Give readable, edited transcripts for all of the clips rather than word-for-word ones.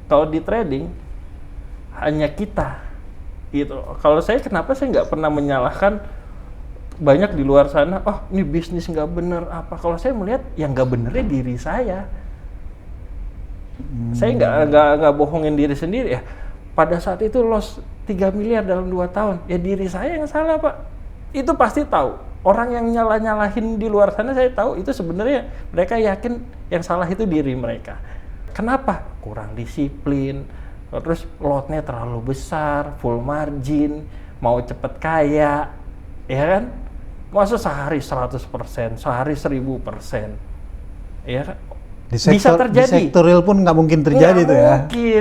Kalau di trading hanya kita gitu. Kalau saya kenapa saya nggak pernah menyalahkan banyak di luar sana, oh ini bisnis nggak bener apa. Kalau saya melihat yang nggak benernya diri saya. Saya nggak bohongin diri sendiri ya. Pada saat itu loss 3 miliar dalam 2 tahun, ya diri saya yang salah Pak. Itu pasti tahu. Orang yang nyalahin di luar sana saya tahu itu sebenarnya mereka yakin yang salah itu diri mereka. Kenapa? Kurang disiplin, terus lotnya terlalu besar, full margin, mau cepet kaya, ya kan? Masa sehari 100%, sehari 1000%, ya kan? Bisa terjadi. Di sektor real pun nggak mungkin terjadi itu ya?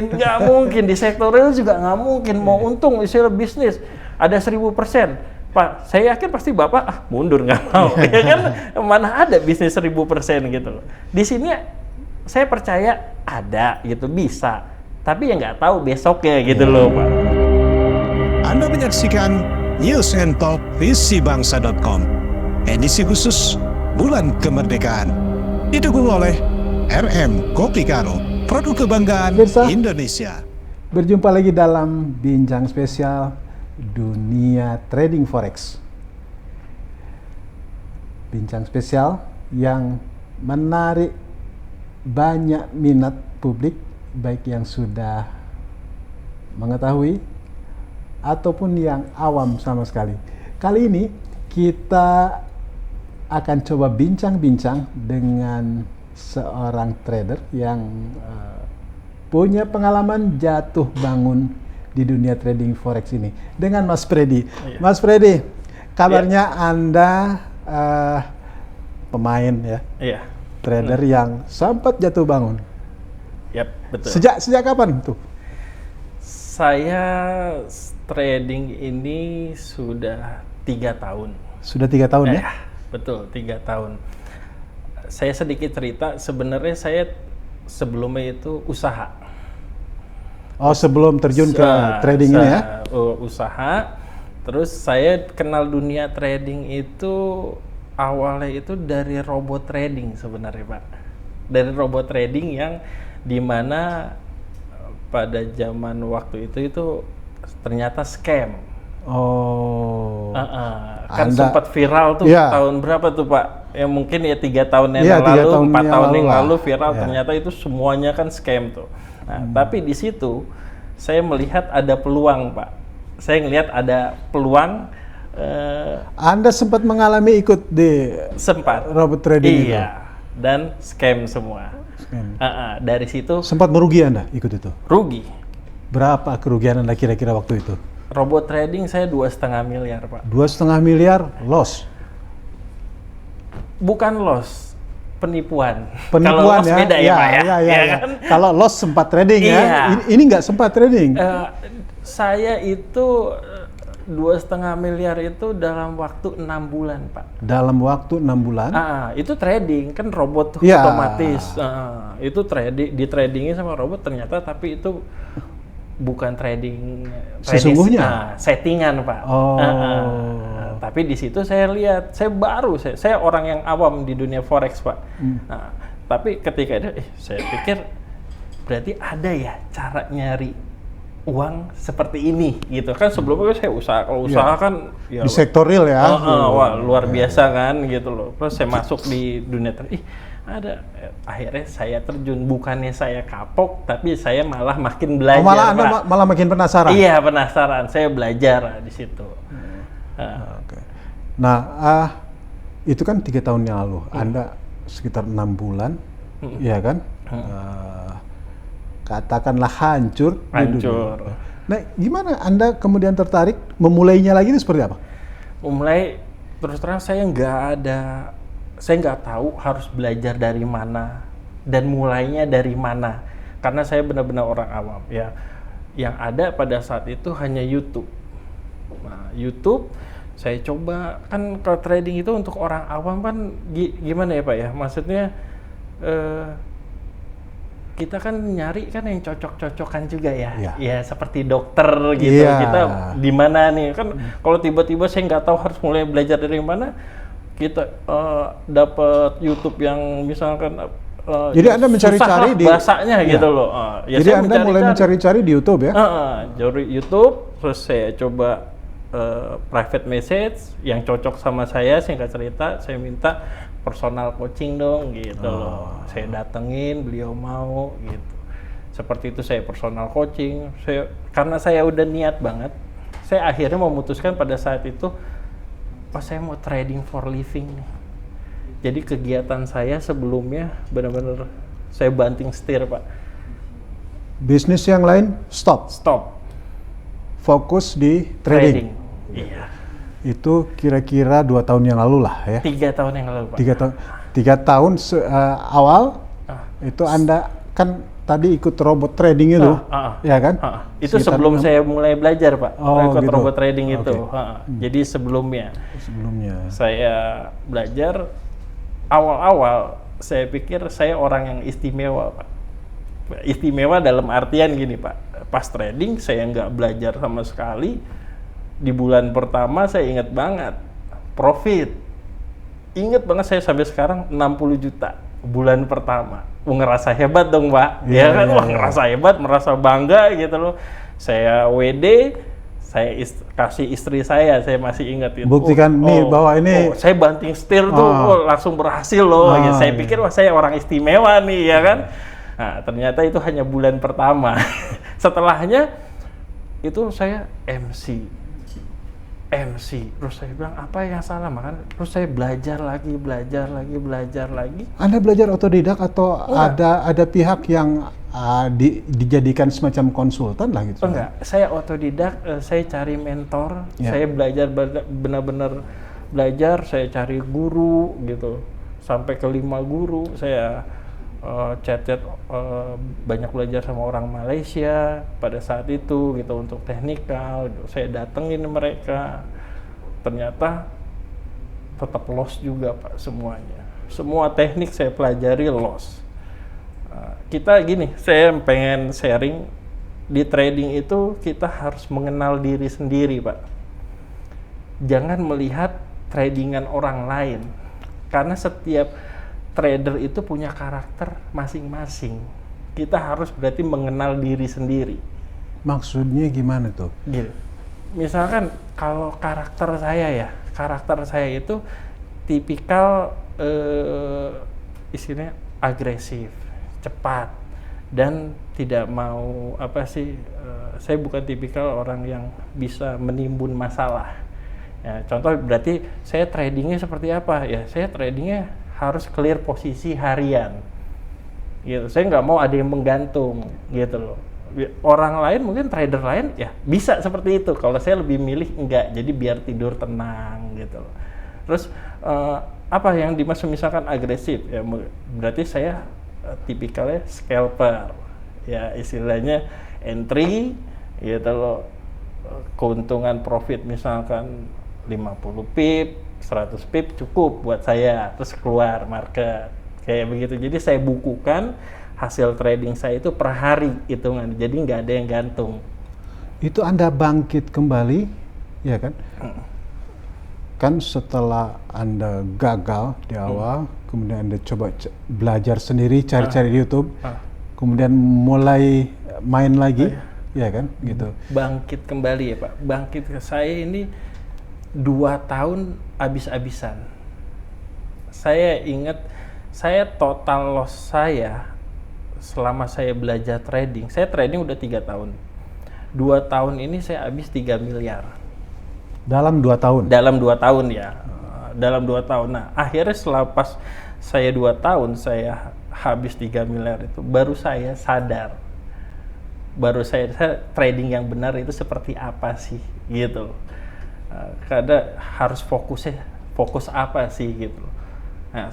Nggak mungkin. Di sektor real juga nggak mungkin. Mau untung, istilah bisnis, ada 1000%. Pak, saya yakin pasti Bapak mundur nggak mau, ya kan? Mana ada bisnis 1000% gitu loh. Di sini saya percaya ada gitu, bisa. Tapi ya nggak tahu besoknya gitu loh Pak. Anda menyaksikan News and Talk visibangsa.com, edisi khusus Bulan Kemerdekaan, didukung oleh RM Kopi Karo, produk kebanggaan Pemirsa, Indonesia. Berjumpa lagi dalam bincang spesial dunia trading forex. Bincang spesial yang menarik banyak minat publik, baik yang sudah mengetahui ataupun yang awam sama sekali. Kali ini kita akan coba bincang-bincang dengan seorang trader yang punya pengalaman jatuh bangun di dunia trading forex ini, dengan Mas Freddy. Iya. Mas Freddy, kabarnya Iya. Anda pemain ya, Iya. trader yang sempat jatuh bangun. Yap, betul. Sejak kapan tuh? Saya trading ini sudah 3 tahun. Sudah 3 tahun ya? Betul, 3 tahun. Saya sedikit cerita, sebenarnya saya sebelumnya itu usaha. Oh, sebelum terjun ke trading ini ya? Usaha, terus saya kenal dunia trading itu awalnya itu dari robot trading sebenarnya Pak. Dari robot trading yang dimana pada zaman waktu itu ternyata scam. Oh. Kan sempat viral tuh tahun berapa tuh Pak? Ya mungkin ya 3 tahun yang lalu, 4 tahun yang lalu viral. Ternyata itu semuanya kan scam tuh. Nah, tapi di situ saya melihat ada peluang Pak. Saya ngelihat ada peluang. Anda sempat mengalami ikut di robot trading itu? Iya, dan scam semua. Dari situ sempat merugi Anda ikut itu? Rugi. Berapa kerugian Anda kira-kira waktu itu? Robot trading saya 2,5 miliar Pak. 2,5 miliar loss? Bukan loss, penipuan. Kalau loss ya? Beda ya Pak ya? Ya kan? Kalau loss sempat trading ya? Ini nggak sempat trading? Saya itu 2,5 miliar itu dalam waktu 6 bulan Pak. Dalam waktu 6 bulan? Itu trading, kan robot otomatis. Itu di tradingnya sama robot ternyata, tapi itu bukan trading sesungguhnya? Settingan Pak. Tapi di situ saya lihat, saya orang yang awam di dunia forex Pak. Tapi ketika itu saya pikir berarti ada ya cara nyari uang seperti ini gitu kan. Sebelumnya saya usaha kan ya, di sektor real ya. Wah luar biasa kan gitu loh. Terus saya masuk di dunia akhirnya saya terjun, bukannya saya kapok, tapi saya malah makin belajar. Anda malah makin penasaran? Iya, penasaran. Saya belajar di situ. Nah, itu kan 3 tahun yang lalu. Anda sekitar 6 bulan, ya kan? Katakanlah hancur. Nah, gimana Anda kemudian tertarik memulainya lagi itu seperti apa? Memulai, terus terang saya nggak tahu harus belajar dari mana dan mulainya dari mana, karena saya benar-benar orang awam ya. Yang ada pada saat itu hanya YouTube. Nah, YouTube saya coba, kan kalau trading itu untuk orang awam kan gimana ya Pak ya, maksudnya kita kan nyari kan yang cocok-cocokan juga ya. Ya seperti dokter gitu. Kita di mana nih kan, kalau tiba-tiba saya nggak tahu harus mulai belajar dari mana, kita dapat YouTube yang misalkan Jadi Anda mencari-cari di bahasanya ya. gitu loh. Ya Jadi Anda mulai mencari-cari di YouTube ya? Dari YouTube, terus saya coba private message yang cocok sama saya, singkat cerita, saya minta personal coaching dong gitu loh. Saya datengin, beliau mau gitu. Seperti itu saya personal coaching. Karena saya udah niat banget, saya akhirnya memutuskan pada saat itu, saya mau trading for living nih. Jadi kegiatan saya sebelumnya benar-benar saya banting setir, Pak. Bisnis yang lain stop. Fokus Fokus di trading. Iya. Itu kira-kira 2 tahun yang lalu lah ya. 3 tahun yang lalu, Pak. 3 tahun awal itu Anda kan tadi ikut robot trading itu, ya kan? Itu sebelum saya mulai belajar, Pak. Ikut gitu. robot trading itu. Jadi sebelumnya saya belajar. Awal-awal saya pikir saya orang yang istimewa, Pak. Istimewa dalam artian gini, Pak. Pas trading saya nggak belajar sama sekali. Di bulan pertama saya ingat banget profit. Ingat banget saya sampai sekarang 60 juta bulan pertama. Ngerasa hebat dong, Pak. Ngerasa hebat, merasa bangga gitu loh. Saya WD, saya kasih istri saya masih ingat itu. Buktikan bahwa ini saya banting setir tuh, langsung berhasil loh. Saya pikir saya orang istimewa nih, ya kan? Nah, ternyata itu hanya bulan pertama. Setelahnya itu saya MC. Terus saya bilang apa yang salah, makanya terus saya belajar lagi. Anda belajar otodidak atau ada pihak yang dijadikan semacam konsultan lah gitu? Enggak, saya otodidak, saya cari mentor, saya belajar benar-benar belajar, saya cari guru gitu, sampai ke 5 guru, saya chat banyak belajar sama orang Malaysia pada saat itu gitu untuk teknikal, saya datengin mereka, ternyata tetap loss juga, Pak, semuanya. Semua teknik saya pelajari loss. Kita gini, saya pengen sharing di trading itu kita harus mengenal diri sendiri, Pak. Jangan melihat tradingan orang lain, karena setiap trader itu punya karakter masing-masing. Kita harus berarti mengenal diri sendiri. Maksudnya gimana tuh? Gini, misalkan kalau karakter saya itu tipikal istilahnya agresif, cepat, dan tidak mau saya bukan tipikal orang yang bisa menimbun masalah. Ya, contoh berarti saya tradingnya seperti apa? Ya, saya tradingnya harus clear posisi harian. Gitu. Saya nggak mau ada yang menggantung, gitu loh. Orang lain mungkin trader lain ya bisa seperti itu. Kalau saya lebih milih enggak, jadi biar tidur tenang, gitu loh. Terus apa yang dimaksud misalkan agresif? Ya berarti saya tipikalnya scalper, ya istilahnya entry, gitu loh, keuntungan profit misalkan 50 pip, 100 pip cukup buat saya, terus keluar market, kayak begitu. Jadi saya bukukan hasil trading saya itu per hari hitungan, jadi nggak ada yang gantung. Itu Anda bangkit kembali, ya kan? Kan setelah Anda gagal di awal, kemudian Anda coba belajar sendiri, cari-cari di YouTube, kemudian mulai main lagi, ya kan? Gitu. Bangkit kembali ya, Pak. Bangkit ke saya ini 2 tahun habis-habisan. Saya ingat, saya total loss saya selama saya belajar trading. Saya trading udah 3 tahun. 2 tahun ini saya habis 3 miliar. Dalam 2 tahun? Dalam 2 tahun ya. Dalam 2 tahun. Nah, akhirnya selepas saya 2 tahun, saya habis 3 miliar itu, baru saya sadar. Baru saya trading yang benar itu seperti apa sih, gitu. Karena harus fokus apa sih, gitu. Nah,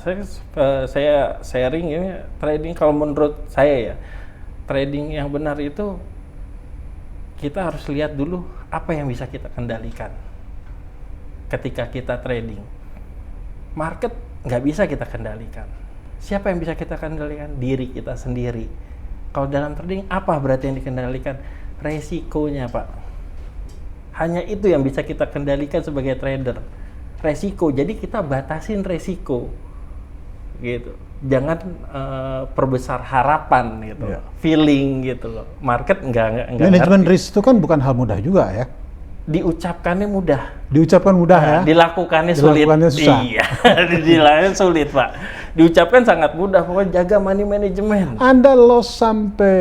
saya sharing ini trading, kalau menurut saya ya, trading yang benar itu kita harus lihat dulu apa yang bisa kita kendalikan. Ketika kita trading, market nggak bisa kita kendalikan. Siapa yang bisa kita kendalikan? Diri kita sendiri. Kalau dalam trading, apa berarti yang dikendalikan? Resikonya, Pak. Hanya itu yang bisa kita kendalikan sebagai trader. Resiko. Jadi kita batasin resiko, gitu. jangan perbesar harapan gitu, Iya. feeling gitu loh. Market enggak Manajemen ngerti. risk itu kan bukan hal mudah juga ya. Diucapkannya mudah, Diucapkan mudah ya. dilakukannya sulit. Dilakukannya susah. Iya, dilakukan sulit Pak. Diucapkan sangat mudah, pokoknya jaga money management. Anda loss sampai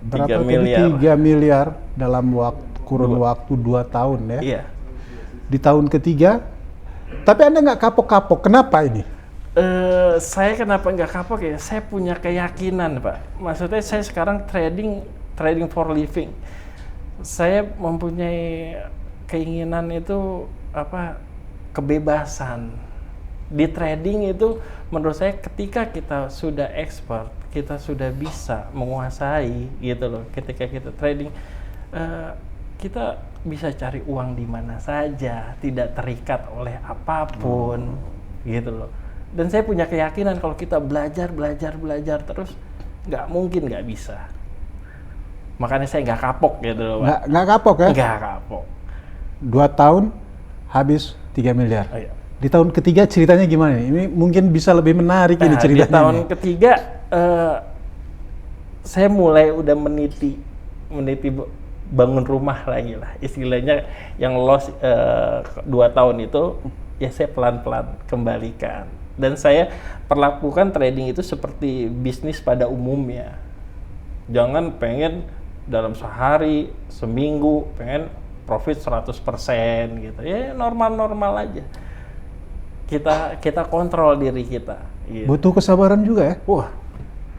berapa 3 tadi? miliar. 3 miliar dalam kurun waktu 2 tahun ya. Iya. Di tahun ketiga, tapi Anda nggak kapok-kapok. Kenapa ini? Saya kenapa nggak kapok ya? Saya punya keyakinan Pak. Maksudnya saya sekarang trading for living. Saya mempunyai keinginan itu kebebasan. Di trading itu menurut saya ketika kita sudah expert, kita sudah bisa menguasai gitu loh. Ketika kita trading, kita bisa cari uang di mana saja, tidak terikat oleh apapun gitu loh. Dan saya punya keyakinan kalau kita belajar terus, nggak mungkin nggak bisa. Makanya saya nggak kapok gitu loh Pak. Nggak kapok ya? Nggak kapok. 2 tahun habis 3 miliar. Oh, iya. Di tahun ketiga ceritanya gimana? Ini mungkin bisa lebih menarik ini Nah, ceritanya. di tahun ini. ketiga saya mulai udah meniti bangun rumah lagi lah. Istilahnya yang loss 2 tahun itu ya saya pelan-pelan kembalikan. Dan saya perlakukan trading itu seperti bisnis pada umumnya. Jangan pengen dalam sehari, seminggu pengen profit 100% gitu. Ya normal-normal aja. Kita kontrol diri kita. Gitu. Butuh kesabaran juga ya. Wah,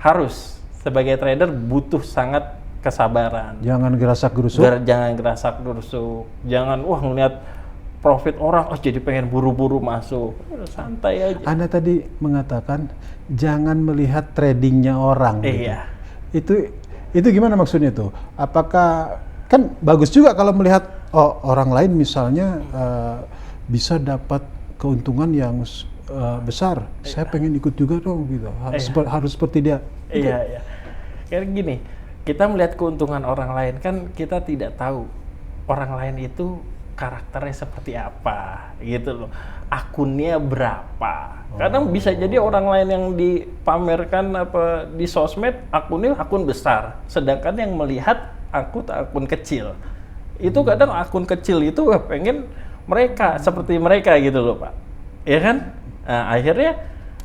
harus. Sebagai trader butuh sangat kesabaran. Jangan gerasak-gerusuk. Jangan gerasak gerusuk. Jangan ngeliat profit orang, jadi pengen buru-buru masuk. Santai aja. Anda tadi mengatakan jangan melihat tradingnya orang. Iya. Gitu. Itu gimana maksudnya tuh? Apakah kan bagus juga kalau melihat orang lain misalnya bisa dapat keuntungan yang besar. Saya pengen ikut juga dong gitu. Harus seperti dia. Iya. Kayak gini, kita melihat keuntungan orang lain kan kita tidak tahu orang lain itu karakternya seperti apa gitu loh. Akunnya berapa. Kadang bisa jadi orang lain yang dipamerkan di sosmed akunnya akun besar, sedangkan yang melihat akun kecil. Itu kadang akun kecil itu pengen mereka seperti mereka gitu loh Pak. Ya kan? Nah, akhirnya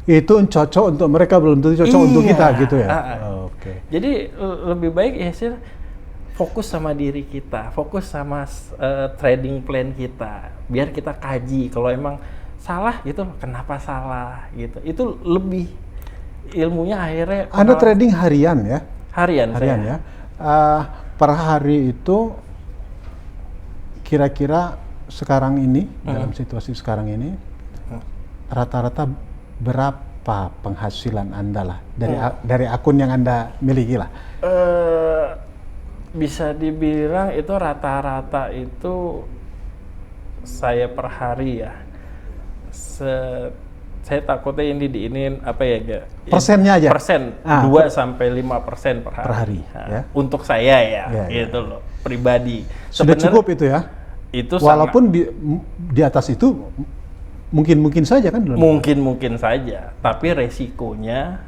itu cocok untuk mereka, belum tentu cocok untuk kita gitu ya. Oke. Jadi lebih baik ya sih fokus sama diri kita, fokus sama trading plan kita, biar kita kaji kalau emang salah gitu, kenapa salah gitu. Itu lebih ilmunya akhirnya. Anda trading harian ya? Harian saya. Ya. Per hari itu kira-kira sekarang ini dalam situasi sekarang ini rata-rata berapa penghasilan Anda lah dari akun yang Anda miliki lah? Bisa dibilang itu rata-rata itu saya per hari ya. Saya takutnya ini apa ya? Persennya aja. Persen 2-5% per hari. Per hari, Nah, ya. Untuk saya ya, Ya. gitu loh, pribadi. Sudah cukup itu ya? Itu walaupun di atas itu mungkin saja kan? Mungkin saja, tapi resikonya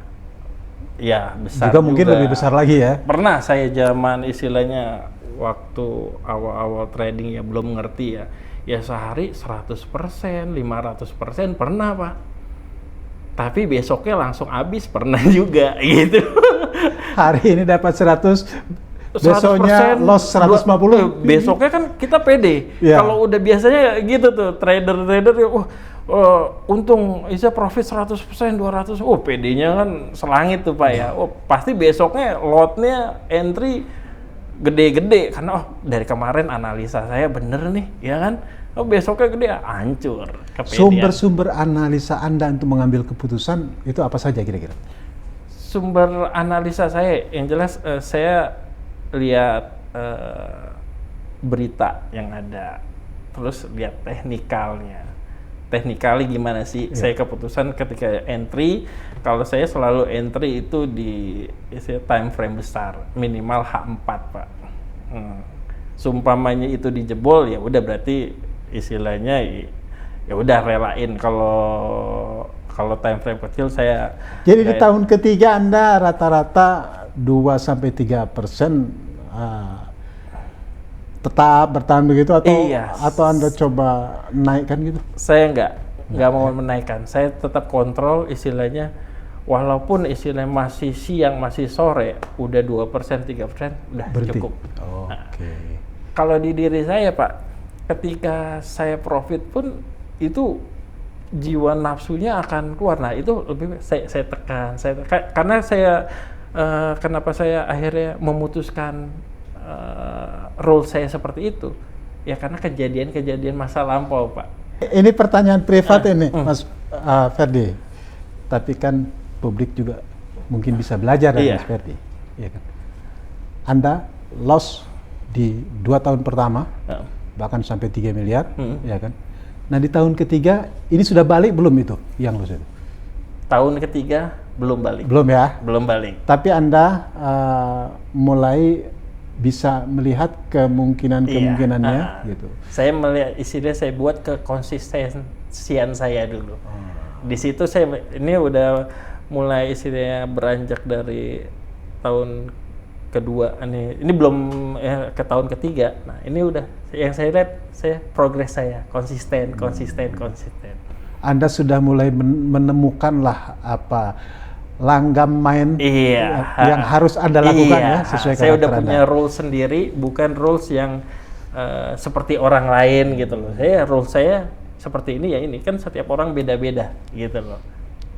ya besar juga. Mungkin lebih besar lagi ya? Pernah saya zaman istilahnya waktu awal-awal trading ya belum ngerti ya sehari 100%, 500% pernah Pak. Tapi besoknya langsung habis pernah juga gitu. Hari ini dapat 100, besoknya loss 150. Besoknya kan kita pede. Ya. Kalau udah biasanya gitu tuh trader untung bisa profit 100%, 200. PD-nya kan selangit tuh Pak ya. Pasti besoknya lotnya entry gede-gede karena dari kemarin analisa saya bener nih, ya kan? Besoknya gede, hancur. Sumber-sumber analisa Anda untuk mengambil keputusan itu apa saja kira-kira? Sumber analisa saya yang jelas saya lihat berita yang ada, terus lihat teknikalnya. Teknikali gimana sih? Ya. Saya keputusan ketika entry, kalau saya selalu entry itu di time frame besar, minimal H4 Pak. Sumpamanya itu dijebol ya udah berarti istilahnya ya udah relain. kalau time frame kecil saya. Jadi di tahun ketiga Anda rata-rata 2-3% tetap bertahan begitu atau Anda coba naikkan gitu? Saya nggak mau menaikkan. Saya tetap kontrol istilahnya, walaupun istilahnya masih siang, masih sore, udah 2%, 3% udah Berarti cukup. Oke. Kalau di diri saya Pak, ketika saya profit pun itu jiwa nafsunya akan keluar. Nah itu lebih saya tekan, karena saya kenapa saya akhirnya memutuskan role saya seperti itu, ya karena kejadian-kejadian masa lampau Pak. Ini pertanyaan privat ini Mas Ferdi, tapi kan publik juga mungkin bisa belajar dari Mas Ferdi, ya kan? Anda loss di 2 tahun pertama, bahkan sampai 3 miliar, ya kan? Nah di tahun ketiga ini sudah balik belum itu yang loss itu? Tahun ketiga belum balik. Belum ya? Belum balik. Tapi Anda mulai bisa melihat kemungkinannya gitu. Saya melihat istilah, saya buat kekonsistensian saya dulu. Di situ saya ini udah mulai istilahnya beranjak dari tahun kedua ini belum ke tahun ketiga. Nah ini udah yang saya lihat, saya progres saya konsisten. Anda sudah mulai menemukan lah apa langgam main yang harus Anda lakukan ya sesuai karakter Anda. Saya udah punya rules sendiri, bukan rules yang seperti orang lain gitu loh. Rules saya seperti ini ya ini, kan setiap orang beda-beda gitu loh.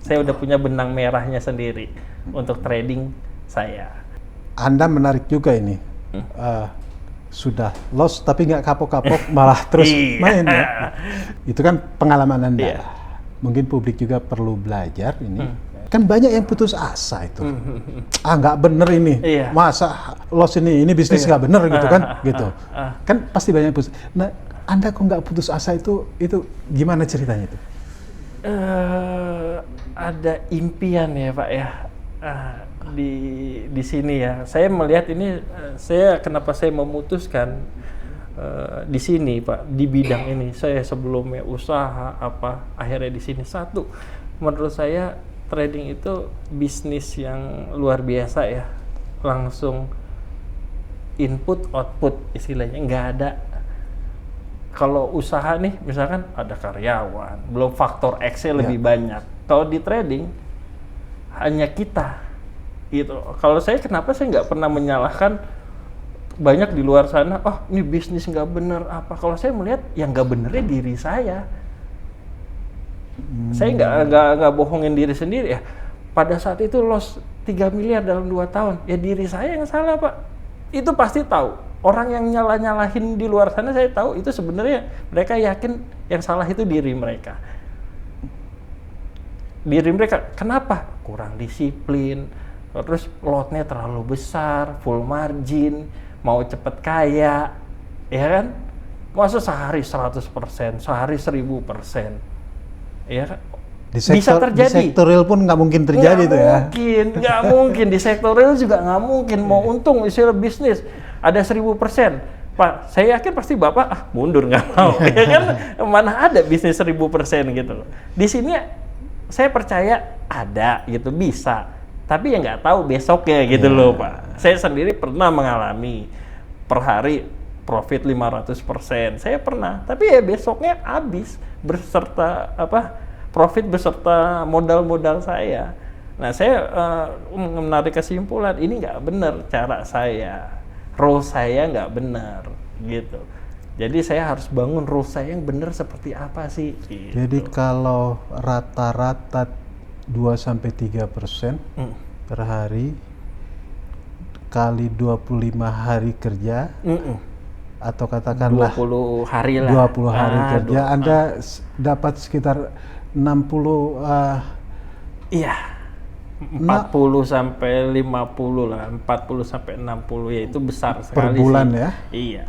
Saya udah punya benang merahnya sendiri untuk trading saya. Anda menarik juga ini. Sudah loss tapi nggak kapok-kapok malah terus main ya. Itu kan pengalaman Anda. Mungkin publik juga perlu belajar ini. Kan banyak yang putus asa itu. Nggak bener ini. Masa loss ini bisnis nggak bener gitu kan? Gitu. Kan pasti banyak putus. Nah, Anda kok nggak putus asa itu gimana ceritanya itu? Ada impian ya Pak ya. Di sini ya, saya melihat ini, kenapa saya memutuskan di sini Pak, di bidang ini. Saya sebelumnya usaha akhirnya di sini. Satu, menurut saya trading itu bisnis yang luar biasa ya, langsung input output istilahnya, nggak ada. Kalau usaha nih, misalkan ada karyawan, belum faktor X-nya lebih banyak. Kalau di trading hanya kita. Gitu. Kalau saya, kenapa saya nggak pernah menyalahkan banyak di luar sana, ini bisnis nggak bener apa. Kalau saya melihat yang nggak benernya diri saya. Saya nggak bohongin diri sendiri ya. Pada saat itu loss 3 miliar dalam 2 tahun, ya diri saya yang salah Pak. Itu pasti tahu. Orang yang nyalahin di luar sana, saya tahu itu sebenarnya mereka yakin yang salah itu diri mereka. Diri mereka, kenapa? Kurang disiplin. Terus lotnya terlalu besar, full margin, mau cepet kaya, ya kan? Masa sehari 100%, sehari 1000%, ya kan? Bisa terjadi. Di sektor real pun nggak mungkin terjadi itu ya? Nggak mungkin. Di sektor real juga nggak mungkin. Mau untung istilah bisnis ada 1000%. Pak, saya yakin pasti Bapak mundur nggak mau, ya kan? Mana ada bisnis 1000% gitu. Di sini saya percaya ada gitu, bisa. Tapi ya nggak tahu besoknya gitu loh Pak. Saya sendiri pernah mengalami per hari profit 500%. Saya pernah. Tapi ya besoknya habis beserta profit beserta modal-modal saya. Nah saya menarik kesimpulan ini nggak benar cara saya. Rule saya nggak benar gitu. Jadi saya harus bangun rule saya yang benar seperti apa sih? Gitu. Jadi kalau rata-rata 2-3% per hari kali 25 hari kerja atau katakanlah 20 hari lah. 20 hari kerja Anda dapat sekitar 60 iya. 40 sampai 50 lah, 40 sampai 60 ya itu besar sekali per bulan sih. Ya. Iya.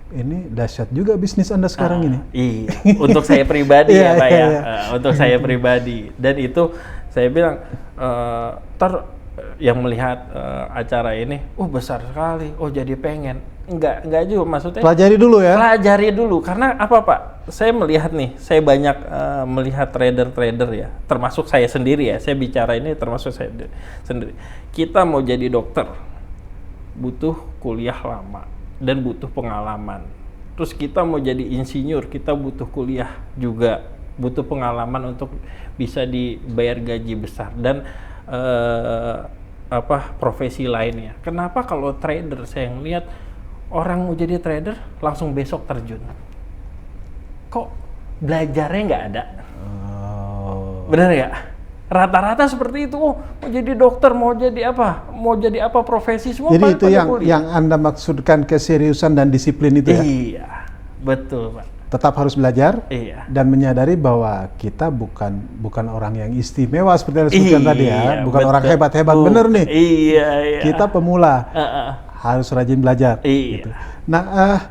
Ini dahsyat juga bisnis Anda sekarang ini. Iya, untuk saya pribadi ya Pak ya. Untuk saya pribadi. Dan itu saya bilang, yang melihat acara ini, besar sekali, jadi pengen. Enggak juga, maksudnya Pelajari dulu ya. pelajari dulu, karena apa Pak? Saya melihat nih, saya banyak melihat trader-trader ya, termasuk saya sendiri ya, saya bicara ini termasuk saya sendiri. Kita mau jadi dokter, butuh kuliah lama dan butuh pengalaman. Terus kita mau jadi insinyur, kita butuh kuliah juga, butuh pengalaman untuk bisa dibayar gaji besar dan profesi lainnya. Kenapa kalau trader saya ngelihat orang mau jadi trader langsung besok terjun? Kok belajarnya nggak ada? Bener nggak? Rata-rata seperti itu. Mau jadi dokter, mau jadi apa profesi semua. Jadi itu kuliah. yang Anda maksudkan keseriusan dan disiplin itu ya? Iya, betul Pak. Tetap harus belajar dan menyadari bahwa kita bukan orang yang istimewa seperti yang disebutkan tadi ya, bukan orang hebat-hebat, bener nih. Iya. Kita pemula, harus rajin belajar. Iya. Gitu. Nah,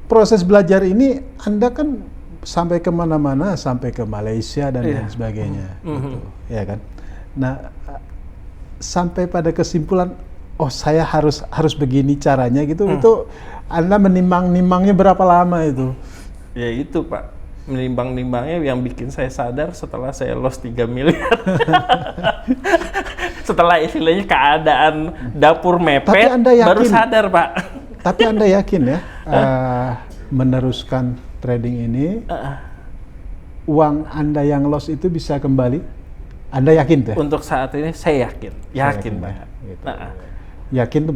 proses belajar ini Anda kan sampai kemana-mana, sampai ke Malaysia dan lain sebagainya, gitu, ya kan? Nah, sampai pada kesimpulan, saya harus begini caranya gitu. Itu Anda menimbang-nimbangnya berapa lama itu? Ya itu Pak, menimbang-nimbangnya yang bikin saya sadar setelah saya loss 3 miliar. Setelah istilahnya keadaan dapur mepet, baru sadar Pak. Tapi Anda yakin ya, meneruskan trading ini, uang Anda yang loss itu bisa kembali? Anda yakin tuh? Untuk saat ini saya yakin banget. Gitu. Yakin itu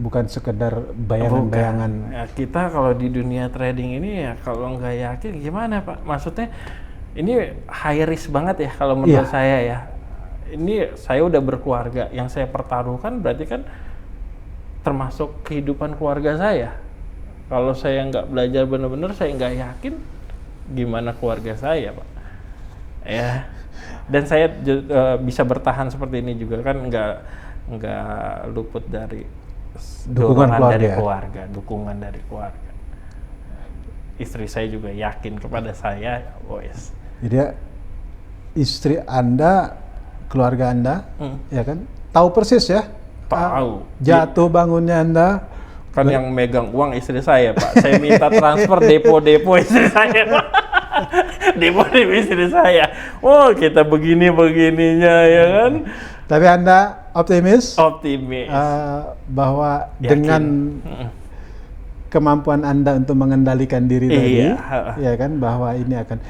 bukan sekedar bayangan-bayangan. Ya, kita kalau di dunia trading ini ya kalau nggak yakin gimana Pak? Maksudnya ini high risk banget ya kalau menurut saya ya. Ini saya udah berkeluarga, yang saya pertaruhkan berarti kan termasuk kehidupan keluarga saya. Kalau saya nggak belajar benar-benar, saya nggak yakin gimana keluarga saya Pak. Ya. Dan saya bisa bertahan seperti ini juga kan nggak luput dari dukungan dari keluarga. Istri saya juga yakin kepada saya, Jadi istri Anda, keluarga Anda, ya kan, tahu persis ya? Tahu. Jatuh bangunnya Anda. Kan yang megang uang istri saya Pak. Saya minta transfer depo istri saya Pak. Depo istri saya. Kita begininya ya kan. Tapi Anda optimis? Bahwa yakin. Dengan kemampuan Anda untuk mengendalikan diri tadi, ya kan, bahwa ini akan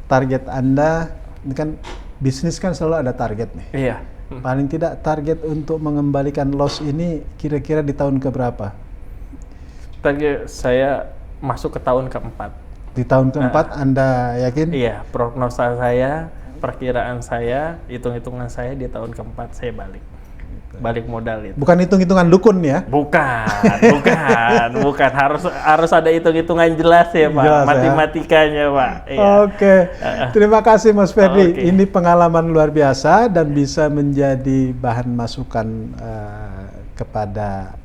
target Anda, ini kan bisnis kan selalu ada target nih. Iya. Paling tidak target untuk mengembalikan loss ini kira-kira di tahun keberapa? Target saya masuk ke tahun keempat. Di tahun keempat Anda yakin? Iya, prognosa saya, perkiraan saya, hitung-hitungan saya di tahun keempat saya balik modal itu. Bukan hitung-hitungan dukun ya? Bukan. Harus ada hitung-hitungan jelas ya Pak, matematikanya Pak. Iya. Oke. Terima kasih Mas Ferdi. Ini pengalaman luar biasa dan bisa menjadi bahan masukan kepada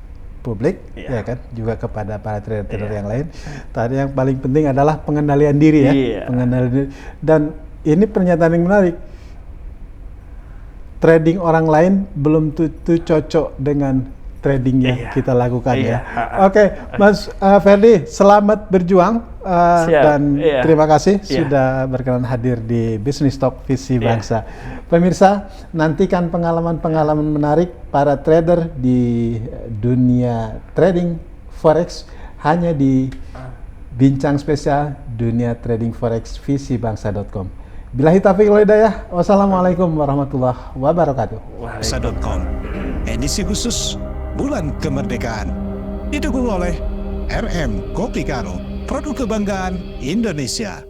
publik, ya kan, juga kepada para trader-trader yang lain. Tadi yang paling penting adalah pengendalian diri ya, pengendalian diri. Dan ini pernyataan yang menarik. Trading orang lain belum tentu cocok dengan trading yang kita lakukan ya. Oke, Mas Ferdi, selamat berjuang dan terima kasih sudah berkenan hadir di Business Talk Visi Bangsa. Pemirsa, nantikan pengalaman-pengalaman menarik para trader di dunia trading forex hanya di bincang spesial dunia trading forex visibangsa.com. Billahi taufiq wal hidayah. Wassalamualaikum warahmatullahi wabarakatuh. Bangsa.com, edisi khusus Bulan Kemerdekaan, didukung oleh RM Kopi Karo, produk kebanggaan Indonesia.